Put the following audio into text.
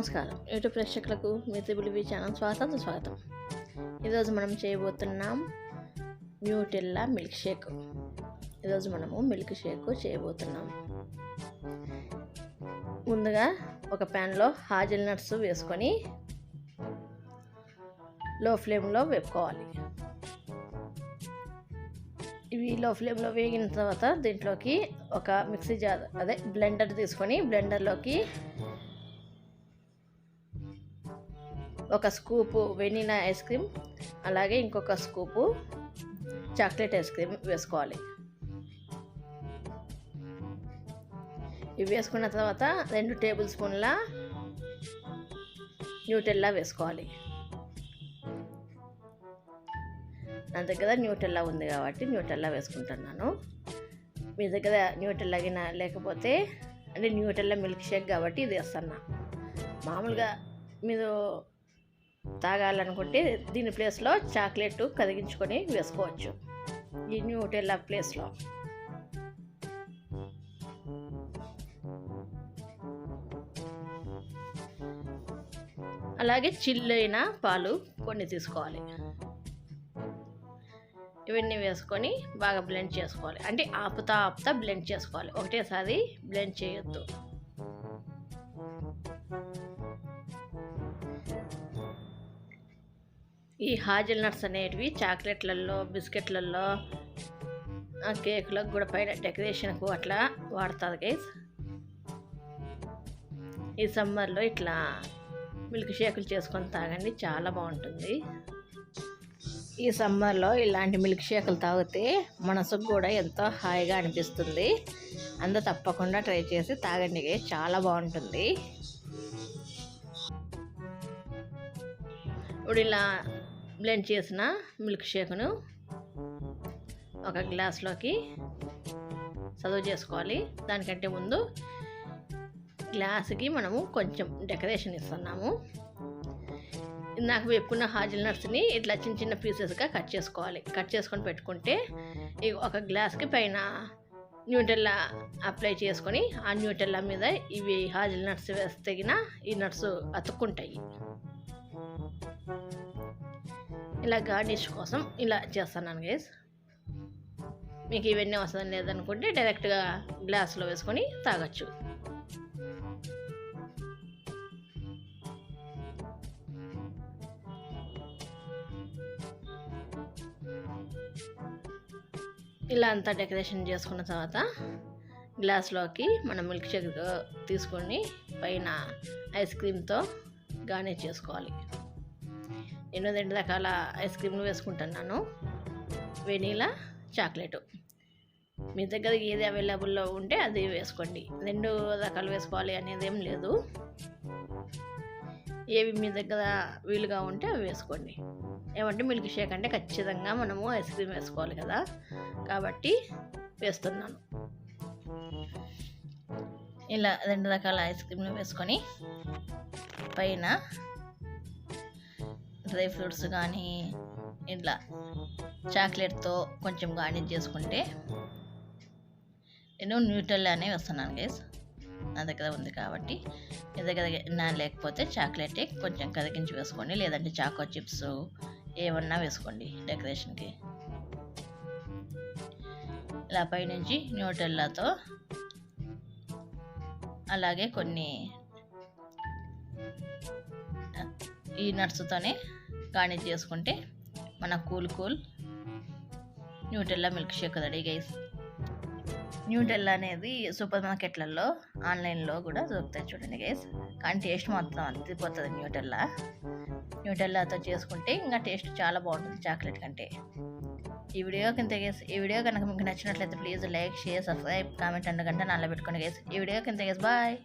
నమస్కారం యూట్యూబ్ ప్రేక్షకులకు మీ triple channel స్వాగతం. ఈరోజు మనం చేయబోతున్నాం న్యూటెల్లా మిల్క్ షేక్. ఈరోజు మనము మిల్క్ షేక్ చేయబోతున్నాం. ముందుగా ఒక ప్యాన్లో హాజల్ నట్స్ వేసుకొని లో ఫ్లేమ్లో వేపుకోవాలి. ఇవి లో ఫ్లేమ్లో వేగిన తర్వాత దీంట్లోకి ఒక మిక్సీ జార్ బ్లెండర్ తీసుకొని బ్లెండర్లోకి ఒక స్కూపు వెనిలా ఐస్ క్రీమ్, అలాగే ఇంకొక స్కూపు చాక్లెట్ ఐస్ క్రీమ్ వేసుకోవాలి. ఇవి వేసుకున్న తర్వాత 2 టేబుల్ స్పూన్ల న్యూటెల్లా వేసుకోవాలి. నా దగ్గర న్యూటెల్లా ఉంది కాబట్టి న్యూటెల్లా వేసుకుంటున్నాను. మీ దగ్గర న్యూటెల్లా గిన లేకపోతే అంటే న్యూటెల్లా మిల్క్ షేక్ కాబట్టి ఇది వేస్తున్నా. మామూలుగా మీరు తాగాలనుకుంటే దీని ప్లేస్లో చాక్లెట్ కరిగించుకొని వేసుకోవచ్చు ఈ న్యూటెల్లా ప్లేస్లో. అలాగే చిల్లైన పాలు కొన్ని తీసుకోవాలి. ఇవన్నీ వేసుకొని బాగా బ్లెండ్ చేసుకోవాలి. అంటే ఆపుతా బ్లెండ్ చేసుకోవాలి, ఒకటేసారి బ్లెండ్ చేయొద్దు. ఈ హాజల్ నట్స్ అనేటివి చాక్లెట్లలో, బిస్కెట్లలో, కేకులకు కూడా పైన డెకరేషన్కు అట్లా వాడతారు గైస్. ఈ సమ్మర్లో ఇట్లా మిల్క్ షేకులు చేసుకొని తాగండి, చాలా బాగుంటుంది. ఈ సమ్మర్లో ఇలాంటి మిల్క్ షేకులు తాగితే మనసుకు కూడా ఎంతో హాయిగా అనిపిస్తుంది. అందరూ తప్పకుండా ట్రై చేసి తాగండి గైస్, చాలా బాగుంటుంది. ఇప్పుడు ఇలా బ్లెండ్ చేసిన మిల్క్ షేక్ను ఒక గ్లాస్లోకి సర్వ్ చేసుకోవాలి. దానికంటే ముందు గ్లాసుకి మనము కొంచెం డెకరేషన్ ఇస్తున్నాము. ఇందాక వేపుకున్న హాజల్ నట్స్ని ఇట్లా చిన్న పీసెస్గా కట్ చేసుకోవాలి. కట్ చేసుకొని పెట్టుకుంటే ఒక గ్లాస్కి పైన న్యూటెల్లా అప్లై చేసుకొని ఆ న్యూటెల్లా మీద ఇవి హాజల్ నట్స్ వేస్తే ఈ నట్స్ అతుక్కుంటాయి. ఇలా గార్నిష్ కోసం ఇలా చేస్తున్నాను గైస్. మీకు ఇవన్నీ అవసరం లేదనుకుంటే డైరెక్ట్గా గ్లాస్లో వేసుకొని తాగొచ్చు. ఇలా అంతా డెకరేషన్ చేసుకున్న తర్వాత గ్లాస్లోకి మనం మిల్క్ షేక్ తీసుకొని పైన ఐస్ క్రీమ్తో గార్నిష్ చేసుకోవాలి. నేను 2 రకాల ఐస్ క్రీమ్లు వేసుకుంటున్నాను, వెనీలా, చాక్లెట్. మీ దగ్గర ఏది అవైలబుల్లో ఉంటే అది వేసుకోండి. 2 రకాలు వేసుకోవాలి అనేది ఏం లేదు. ఏవి మీ దగ్గర వీలుగా ఉంటే అవి వేసుకోండి. ఏమంటే మిల్క్ షేక్ అంటే ఖచ్చితంగా మనము ఐస్ క్రీమ్ వేసుకోవాలి కదా, కాబట్టి వేస్తున్నాను. ఇలా 2 రకాల ఐస్ క్రీమ్లు వేసుకొని పైన డ్రై ఫ్రూట్స్ కానీ ఇట్లా చాక్లెట్తో కొంచెం గార్నిష్ చేసుకుంటే, నేను న్యూటెల్లానే వేస్తున్నాను గైస్. నా దగ్గర ఉంది కాబట్టి. మీ దగ్గర నా లేకపోతే చాక్లెటే కొంచెం కరిగించి వేసుకోండి, లేదంటే చాకో చిప్స్ ఏమన్నా వేసుకోండి డెకరేషన్కి. ఇలా పైనుంచి న్యూటెల్లాతో అలాగే కొన్ని ఈ నట్స్తోనే గార్నిష్ చేసుకుంటే మన cool Nutella milk shake ready guys. Nutella అనేది సూపర్ మార్కెట్లలో, ఆన్లైన్లో కూడా దొరుకుతాయి చూడండి గైస్. కానీ టేస్ట్ మొత్తం అంతిపోతుంది న్యూటెల్లాతో చేసుకుంటే ఇంకా టేస్ట్ చాలా బాగుంటుంది చాక్లెట్ కంటే. ఈ వీడియో కనుక మీకు నచ్చినట్లయితే please like, share, subscribe, comment and గంట నాలో పెట్టుకోండి గైస్. ఈ వీడియో కింద గైస్ బాయ్.